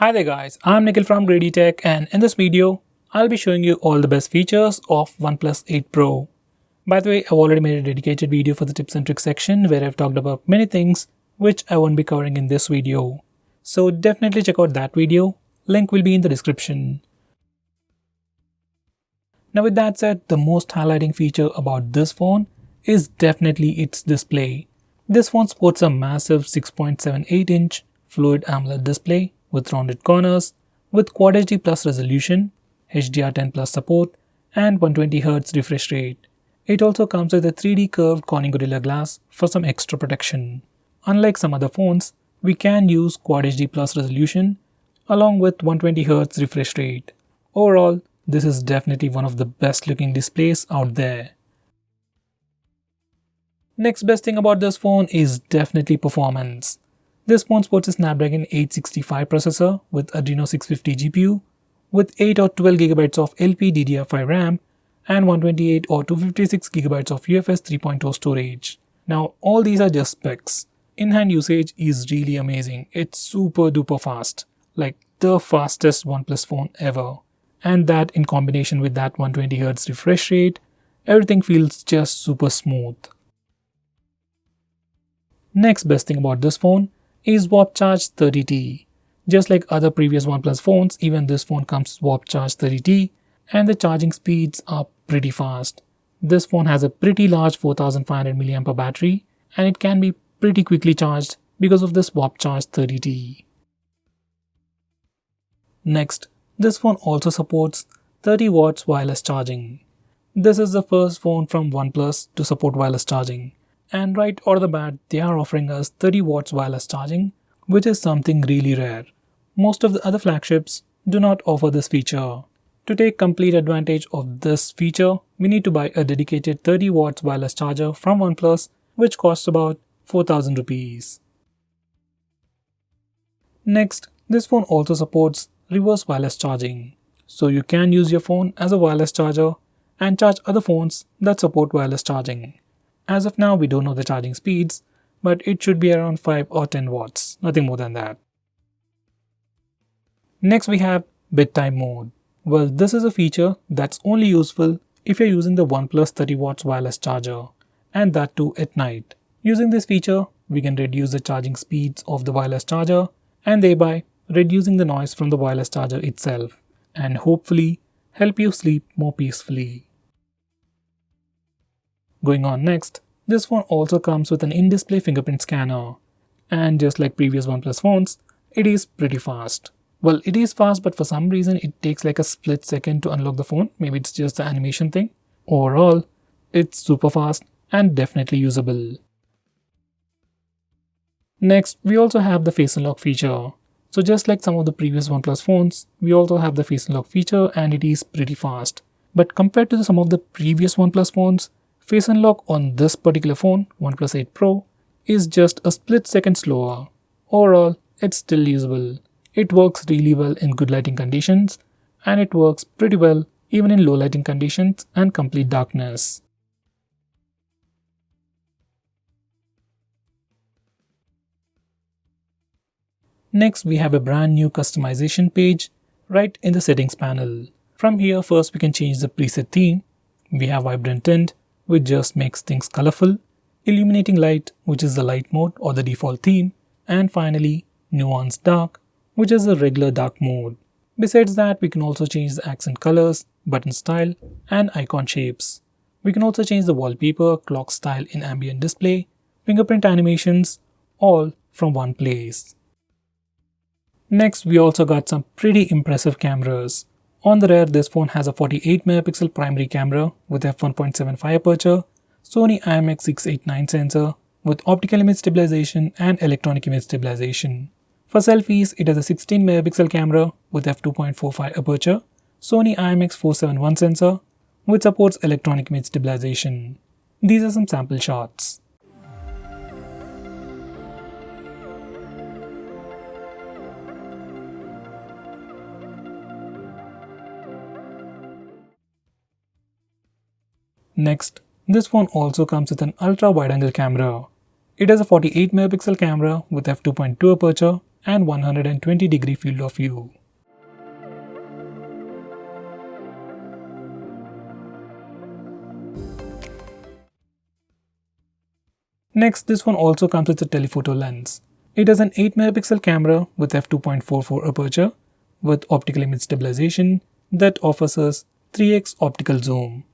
Hi there guys, I'm Nikhil from GreedyTech, and in this video, I'll be showing you all the best features of OnePlus 8 Pro. By the way, I've already made a dedicated video for the tips and tricks section where I've talked about many things which I won't be covering in this video. So definitely check out that video, link will be in the description. Now with that said, the most highlighting feature about this phone is definitely its display. This phone sports a massive 6.78-inch Fluid AMOLED display with rounded corners, with Quad HD Plus resolution, HDR10 Plus support, and 120Hz refresh rate. It also comes with a 3D curved Corning Gorilla Glass for some extra protection. Unlike some other phones, we can use Quad HD Plus resolution along with 120Hz refresh rate. Overall, this is definitely one of the best looking displays out there. Next best thing about this phone is definitely performance. This phone sports a Snapdragon 865 processor with Adreno 650 GPU with 8 or 12GB of LPDDR5 RAM and 128 or 256GB of UFS 3.0 storage. Now all these are just specs. In-hand usage is really amazing. It's super duper fast, like the fastest OnePlus phone ever. And that in combination with that 120Hz refresh rate, everything feels just super smooth. Next best thing about this phone is Warp Charge 30T. Just like other previous OnePlus phones, even this phone comes with Warp Charge 30T and the charging speeds are pretty fast. This phone has a pretty large 4500 mAh battery and it can be pretty quickly charged because of this Warp Charge 30T. Next, this phone also supports 30 watts wireless charging. This is the first phone from OnePlus to support wireless charging. And right out of the bat, they are offering us 30 watts wireless charging, which is something really rare. Most of the other flagships do not offer this feature. To take complete advantage of this feature, we need to buy a dedicated 30 watts wireless charger from OnePlus, which costs about 4000 rupees. Next, this phone also supports reverse wireless charging. So you can use your phone as a wireless charger and charge other phones that support wireless charging. As of now, we don't know the charging speeds, but it should be around 5 or 10 watts, nothing more than that. Next we have bedtime mode. Well, this is a feature that's only useful if you're using the OnePlus 30 watts wireless charger, and that too at night. Using this feature, we can reduce the charging speeds of the wireless charger and thereby reducing the noise from the wireless charger itself, and hopefully help you sleep more peacefully. Going on next, this phone also comes with an in-display fingerprint scanner, and just like previous OnePlus phones, it is pretty fast. Well, it is fast, but for some reason it takes like a split second to unlock the phone. Maybe it's just the animation thing. Overall, it's super fast and definitely usable. Next, we also have the face unlock feature. So just like some of the previous OnePlus phones, we also have the face unlock feature and it is pretty fast. But compared to some of the previous OnePlus phones, face unlock on this particular phone, OnePlus 8 Pro, is just a split second slower. Overall, it's still usable. It works really well in good lighting conditions, and it works pretty well even in low lighting conditions and complete darkness. Next, we have a brand new customization page right in the settings panel. From here, first we can change the preset theme. We have vibrant tint, which just makes things colorful, illuminating light, which is the light mode or the default theme, and finally nuance dark, which is the regular dark mode. Besides that, we can also change the accent colors, button style, and icon shapes. We can also change the wallpaper, clock style in ambient display, fingerprint animations, all from one place. Next, we also got some pretty impressive cameras. On the rear, this phone has a 48MP primary camera with f1.75 aperture, Sony IMX689 sensor with optical image stabilization and electronic image stabilization. For selfies, it has a 16MP camera with f2.45 aperture, Sony IMX471 sensor which supports electronic image stabilization. These are some sample shots. Next, this phone also comes with an ultra wide angle camera. It has a 48MP camera with f2.2 aperture and 120-degree field of view. Next, this phone also comes with a telephoto lens. It has an 8-megapixel camera with f2.44 aperture with optical image stabilization that offers us 3x optical zoom.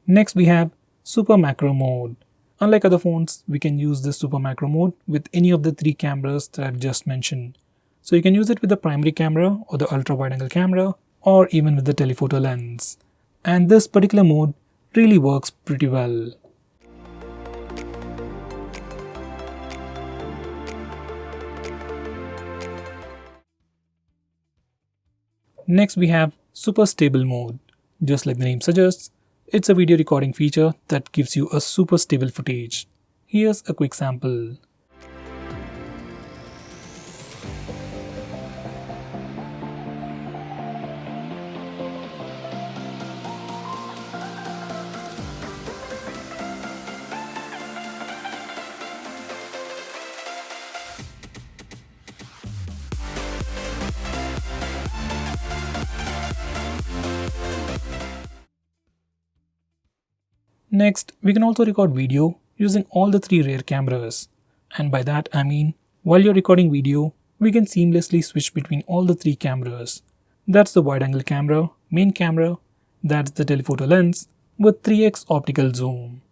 Next, we have Super Macro Mode. Unlike other phones, we can use this Super Macro Mode with any of the 3 cameras that I've just mentioned. So you can use it with the primary camera or the ultra wide angle camera or even with the telephoto lens. And this particular mode really works pretty well. Next, we have Super Stable Mode. Just like the name suggests, it's a video recording feature that gives you a super stable footage. Here's a quick sample. Next, we can also record video using all the 3 rear cameras. And by that I mean, while you're recording video, we can seamlessly switch between all the 3 cameras. That's the wide angle camera, main camera, that's the telephoto lens with 3x optical zoom.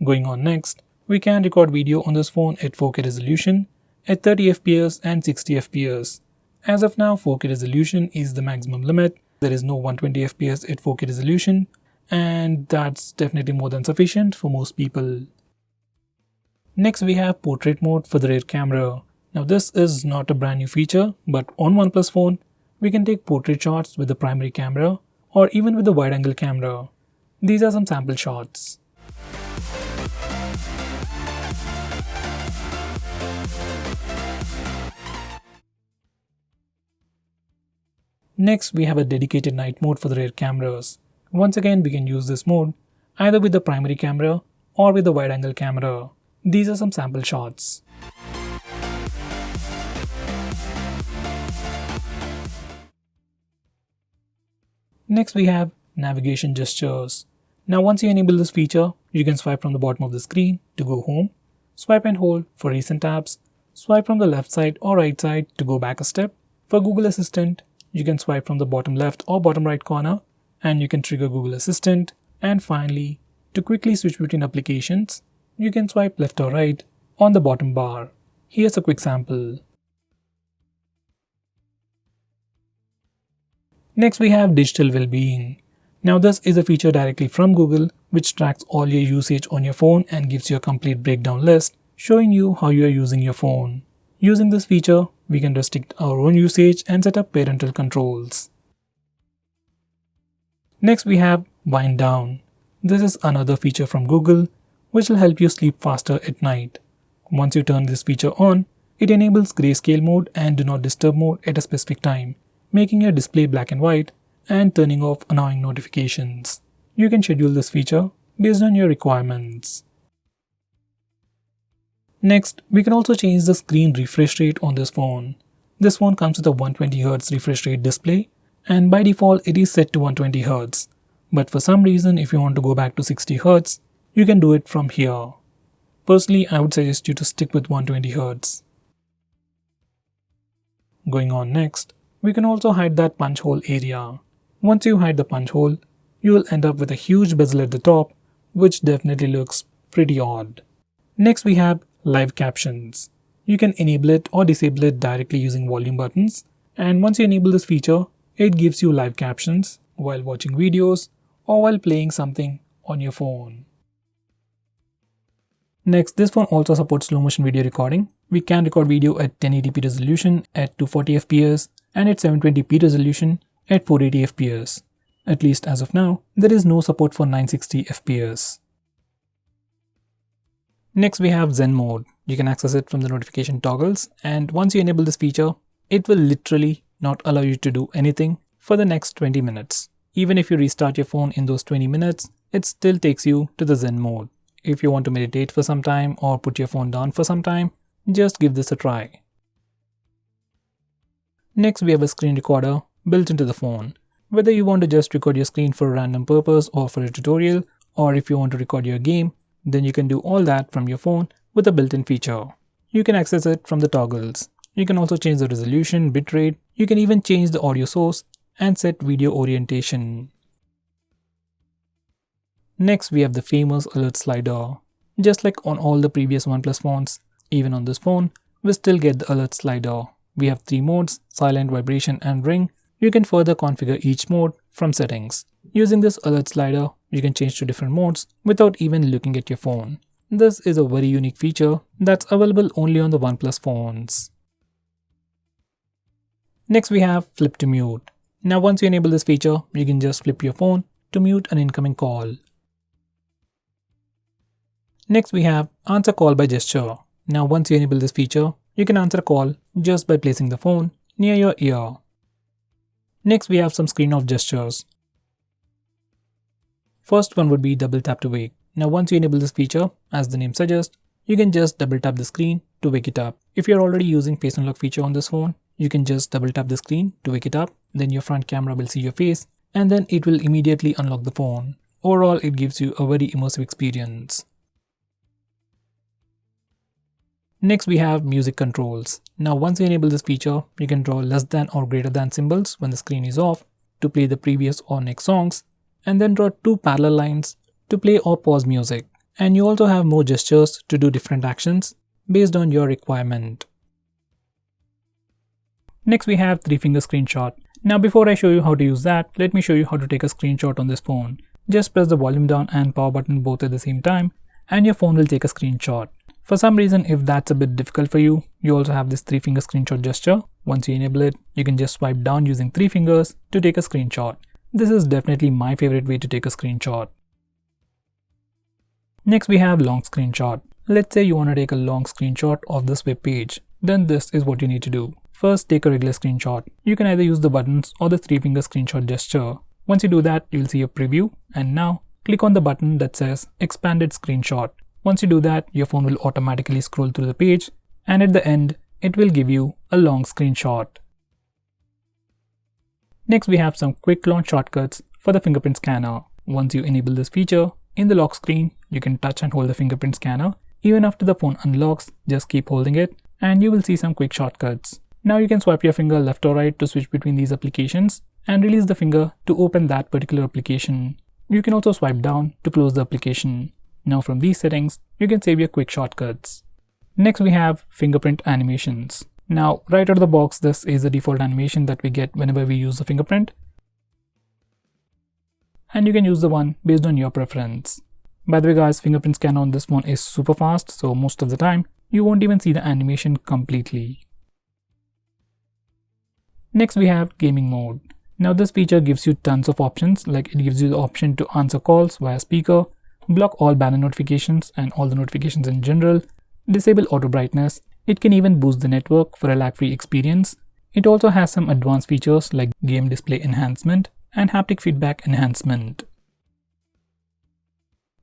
Going on next, we can record video on this phone at 4K resolution, at 30fps and 60fps. As of now, 4K resolution is the maximum limit. There is no 120fps at 4K resolution, and that's definitely more than sufficient for most people. Next, we have portrait mode for the rear camera. Now this is not a brand new feature, but on OnePlus phone, we can take portrait shots with the primary camera or even with the wide angle camera. These are some sample shots. Next, we have a dedicated night mode for the rear cameras. Once again, we can use this mode either with the primary camera or with the wide angle camera. These are some sample shots. Next, we have navigation gestures. Now once you enable this feature, you can swipe from the bottom of the screen to go home, swipe and hold for recent tabs, swipe from the left side or right side to go back a step. For Google Assistant, you can swipe from the bottom left or bottom right corner and you can trigger Google Assistant. And finally, to quickly switch between applications, you can swipe left or right on the bottom bar. Here's a quick sample. Next, we have digital well-being. Now this is a feature directly from Google which tracks all your usage on your phone and gives you a complete breakdown list showing you how you are using your phone. Using this feature, we can restrict our own usage and set up parental controls. Next, we have wind down. This is another feature from Google which will help you sleep faster at night. Once you turn this feature on, it enables grayscale mode and do not disturb mode at a specific time, making your display black and white and turning off annoying notifications. You can schedule this feature based on your requirements. Next, we can also change the screen refresh rate on this phone. This phone comes with a 120Hz refresh rate display, and by default it is set to 120Hz. But for some reason, if you want to go back to 60Hz, you can do it from here. Personally, I would suggest you to stick with 120Hz. Going on next, we can also hide that punch hole area. Once you hide the punch hole, you will end up with a huge bezel at the top, which definitely looks pretty odd. Next, we have live captions. You can enable it or disable it directly using volume buttons, and once you enable this feature, it gives you live captions while watching videos or while playing something on your phone. Next, this phone also supports slow motion video recording. We can record video at 1080p resolution at 240fps and at 720p resolution at 480 fps. At least as of now, there is no support for 960 fps. Next we have Zen mode. You can access it from the notification toggles, and once you enable this feature, it will literally not allow you to do anything for the next 20 minutes. Even if you restart your phone in those 20 minutes, it still takes you to the Zen mode. If you want to meditate for some time or put your phone down for some time, just give this a try. Next we have a screen recorder built into the phone. Whether you want to just record your screen for a random purpose or for a tutorial, or if you want to record your game, then you can do all that from your phone with a built-in feature. You can access it from the toggles. You can also change the resolution, bitrate, you can even change the audio source and set video orientation. Next we have the famous alert slider. Just like on all the previous OnePlus phones, even on this phone, we still get the alert slider. We have 3 modes, silent, vibration and ring. You can further configure each mode from settings. Using this alert slider, you can change to different modes without even looking at your phone. This is a very unique feature that's available only on the OnePlus phones. Next we have flip to mute. Now once you enable this feature, you can just flip your phone to mute an incoming call. Next we have answer call by gesture. Now once you enable this feature, you can answer a call just by placing the phone near your ear. Next we have some screen off gestures. First one would be double tap to wake. Now once you enable this feature, as the name suggests, you can just double tap the screen to wake it up. If you're already using face unlock feature on this phone, you can just double tap the screen to wake it up, then your front camera will see your face and then it will immediately unlock the phone. Overall, it gives you a very immersive experience. Next we have music controls. Now once you enable this feature, you can draw less than or greater than symbols when the screen is off to play the previous or next songs, and then draw 2 parallel lines to play or pause music. And you also have more gestures to do different actions based on your requirement. Next we have 3-finger screenshot. Now before I show you how to use that, let me show you how to take a screenshot on this phone. Just press the volume down and power button both at the same time and your phone will take a screenshot. For some reason, if that's a bit difficult for you, you also have this 3-finger screenshot gesture. Once you enable it, you can just swipe down using 3 fingers to take a screenshot. This is definitely my favorite way to take a screenshot. Next we have long screenshot. Let's say you want to take a long screenshot of this web page. Then this is what you need to do. First, take a regular screenshot. You can either use the buttons or the 3-finger screenshot gesture. Once you do that, you'll see a preview, and now click on the button that says expanded screenshot. Once you do that, your phone will automatically scroll through the page, and at the end, it will give you a long screenshot. Next, we have some quick launch shortcuts for the fingerprint scanner. Once you enable this feature, in the lock screen, you can touch and hold the fingerprint scanner. Even after the phone unlocks, just keep holding it, and you will see some quick shortcuts. Now you can swipe your finger left or right to switch between these applications, and release the finger to open that particular application. You can also swipe down to close the application. Now from these settings, you can save your quick shortcuts. Next we have fingerprint animations. Now right out of the box, this is the default animation that we get whenever we use the fingerprint. And you can use the one based on your preference. By the way guys, fingerprint scanner on this one is super fast, so most of the time, you won't even see the animation completely. Next we have gaming mode. Now this feature gives you tons of options, like it gives you the option to answer calls via speaker, block all banner notifications and all the notifications in general, disable auto brightness. It can even boost the network for a lag-free experience. It also has some advanced features like game display enhancement and haptic feedback enhancement.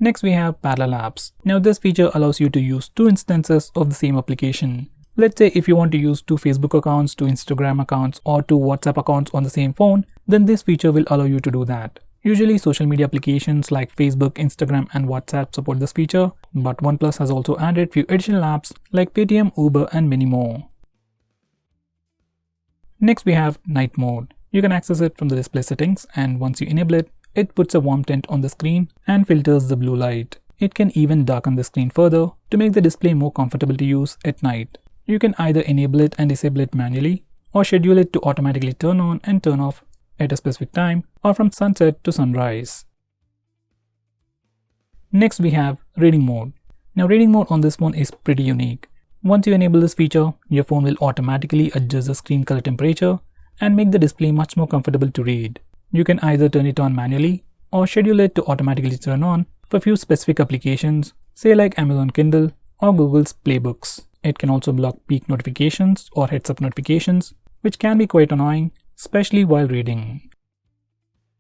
Next we have parallel apps. Now this feature allows you to use 2 instances of the same application. Let's say if you want to use 2 Facebook accounts, 2 Instagram accounts or 2 WhatsApp accounts on the same phone, then this feature will allow you to do that. Usually social media applications like Facebook, Instagram and WhatsApp support this feature, but OnePlus has also added few additional apps like Paytm, Uber and many more. Next we have night mode. You can access it from the display settings, and once you enable it, it puts a warm tint on the screen and filters the blue light. It can even darken the screen further to make the display more comfortable to use at night. You can either enable it and disable it manually or schedule it to automatically turn on and turn off at a specific time or from sunset to sunrise. Next we have reading mode. Now reading mode on this phone is pretty unique. Once you enable this feature, your phone will automatically adjust the screen color temperature and make the display much more comfortable to read. You can either turn it on manually or schedule it to automatically turn on for few specific applications, say like Amazon Kindle or Google's Playbooks. It can also block peak notifications or heads-up notifications, which can be quite annoying, especially while reading.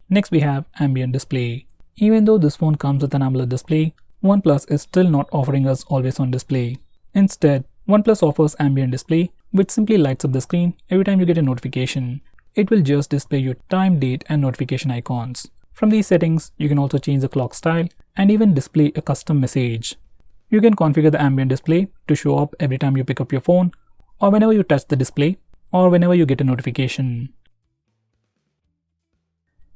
Next we have ambient display. Even though this phone comes with an AMOLED display, OnePlus is still not offering us always-on display. Instead, OnePlus offers ambient display, which simply lights up the screen every time you get a notification. It will just display your time, date, and notification icons. From these settings, you can also change the clock style and even display a custom message. You can configure the ambient display to show up every time you pick up your phone, or whenever you touch the display, or whenever you get a notification.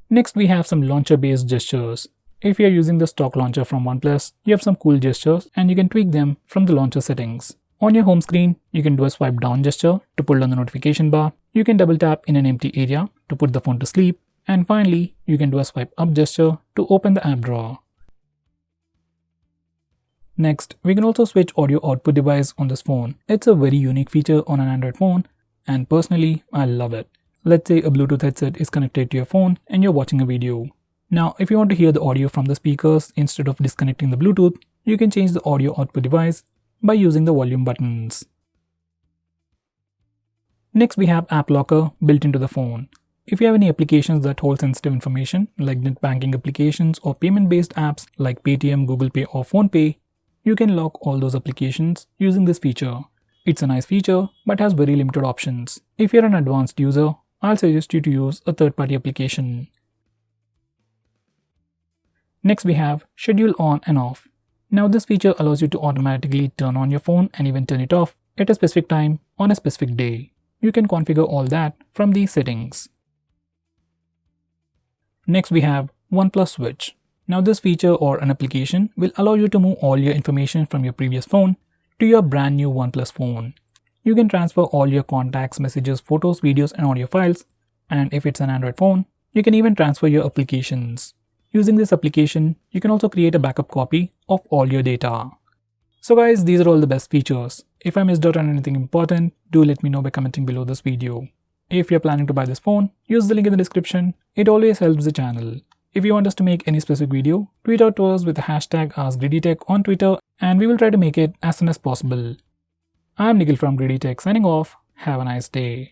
Next, we have some launcher-based gestures. If you are using the stock launcher from OnePlus, you have some cool gestures and you can tweak them from the launcher settings. On your home screen, you can do a swipe down gesture to pull down the notification bar. You can double tap in an empty area to put the phone to sleep. And finally, you can do a swipe up gesture to open the app drawer. Next, we can also switch audio output device on this phone. It's a very unique feature on an Android phone, and personally, I love it. Let's say a Bluetooth headset is connected to your phone and you're watching a video. Now, if you want to hear the audio from the speakers instead of disconnecting the Bluetooth, you can change the audio output device by using the volume buttons. Next, we have App Locker built into the phone. If you have any applications that hold sensitive information, like net banking applications or payment-based apps like Paytm, Google Pay or PhonePe, you can lock all those applications using this feature. It's a nice feature, but has very limited options. If you're an advanced user, I'll suggest you to use a third-party application. Next, we have Schedule On and Off. Now, this feature allows you to automatically turn on your phone and even turn it off at a specific time on a specific day. You can configure all that from these settings. Next, we have OnePlus Switch. Now, this feature or an application will allow you to move all your information from your previous phone to your brand new OnePlus phone. You can transfer all your contacts, messages, photos, videos, and audio files. And if it's an Android phone, you can even transfer your applications. Using this application, you can also create a backup copy of all your data. So guys, these are all the best features. If I missed out on anything important, do let me know by commenting below this video. If you're planning to buy this phone, use the link in the description. It always helps the channel. If you want us to make any specific video, tweet out to us with the hashtag AskGreedyTech on Twitter and we will try to make it as soon as possible. I'm Nikhil from GreedyTech signing off. Have a nice day.